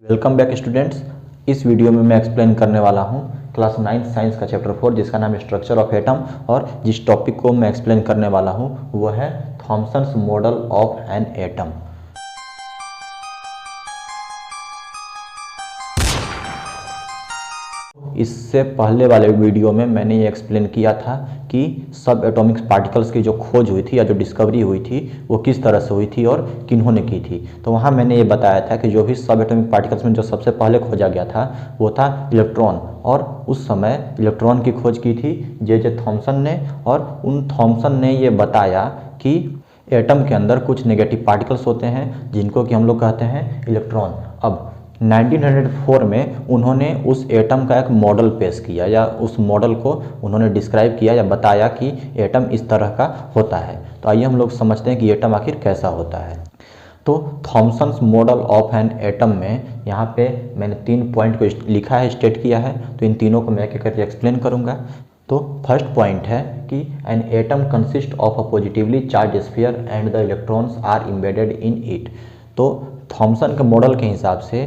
Welcome back students. इस video में मैं एक्सप्लेन करने वाला हूं क्लास 9 साइंस का चैप्टर 4 जिसका नाम है स्ट्रक्चर ऑफ एटम। और जिस टॉपिक को मैं एक्सप्लेन करने वाला हूं वो है Thomson's model of an atom. इससे पहले वाले वीडियो में मैंने ये एक्सप्लेन किया था कि सब एटॉमिक पार्टिकल्स की जो खोज हुई थी या जो डिस्कवरी हुई थी वो किस तरह से हुई थी और किन्होंने की थी। तो वहाँ मैंने ये बताया था कि जो भी सब एटॉमिक पार्टिकल्स में जो सबसे पहले खोजा गया था वो था इलेक्ट्रॉन, और उस समय इलेक्ट्रॉन की खोज की थी जे थॉमसन ने। और उन थॉमसन ने ये बताया कि एटम के अंदर कुछ नेगेटिव पार्टिकल्स होते हैं जिनको कि हम लोग कहते हैं इलेक्ट्रॉन। अब 1904 में उन्होंने उस एटम का एक मॉडल पेश किया, या उस मॉडल को उन्होंने डिस्क्राइब किया या बताया कि एटम इस तरह का होता है। तो आइए हम लोग समझते हैं कि एटम आखिर कैसा होता है। तो Thomson's model of an atom में यहाँ पे मैंने 3 पॉइंट को लिखा है, स्टेट किया है। तो इन तीनों को मैं एक एक करके एक्सप्लेन करूँगा। तो फर्स्ट पॉइंट है कि an atom consist of a positively charge sphere and the electrons are embedded in it. तो थॉमसन के मॉडल के हिसाब से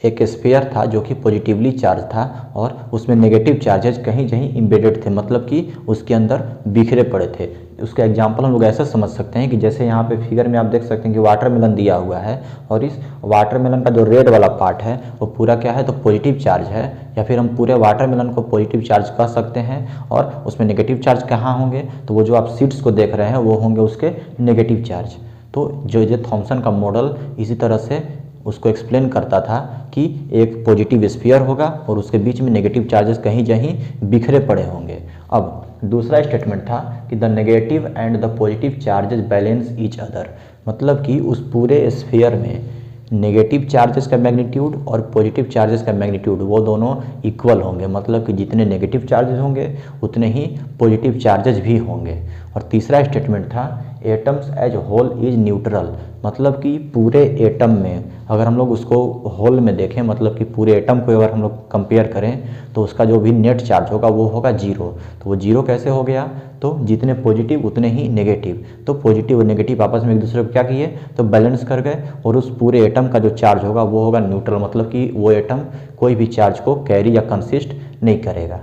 एक स्फीयर था जो कि पॉजिटिवली चार्ज था और उसमें नेगेटिव चार्जेस कहीं कहीं इम्बेडेड थे, मतलब कि उसके अंदर बिखरे पड़े थे। उसका एग्जांपल हम लोग ऐसा समझ सकते हैं कि जैसे यहाँ पे फिगर में आप देख सकते हैं कि वाटरमेलन दिया हुआ है, और इस वाटरमेलन का जो रेड वाला पार्ट है वो पूरा क्या है, तो पॉजिटिव चार्ज है, या फिर हम पूरे वाटरमेलन को पॉजिटिव चार्ज कह सकते हैं। और उसमें नेगेटिव चार्ज कहाँ होंगे, तो वो जो आप सीड्स को देख रहे हैं वो होंगे उसके नेगेटिव चार्ज। तो जो थॉमसन का मॉडल इसी तरह से उसको एक्सप्लेन करता था कि एक पॉजिटिव स्फीयर होगा और उसके बीच में नेगेटिव चार्जेस कहीं कहीं बिखरे पड़े होंगे। अब दूसरा स्टेटमेंट था कि the negative and the positive charges balance each other, मतलब कि उस पूरे स्फीयर में नेगेटिव चार्जेस का मैग्नीट्यूड और पॉजिटिव चार्जेस का मैग्नीट्यूड वो दोनों इक्वल होंगे, मतलब कि जितने नेगेटिव चार्जेस होंगे उतने ही पॉजिटिव चार्जेस भी होंगे। और तीसरा स्टेटमेंट था atoms as whole is neutral, मतलब कि पूरे एटम में अगर हम लोग उसको होल में देखें, मतलब कि पूरे एटम को अगर हम लोग कंपेयर करें तो उसका जो भी नेट चार्ज होगा वो होगा जीरो। तो वो जीरो कैसे हो गया, तो जितने पॉजिटिव उतने ही नेगेटिव। तो पॉजिटिव और नेगेटिव आपस में एक दूसरे को क्या किए, तो बैलेंस कर गए, और उस पूरे एटम का जो चार्ज होगा वो होगा न्यूट्रल, मतलब कि वो एटम कोई भी चार्ज को कैरी या कंसिस्ट नहीं करेगा।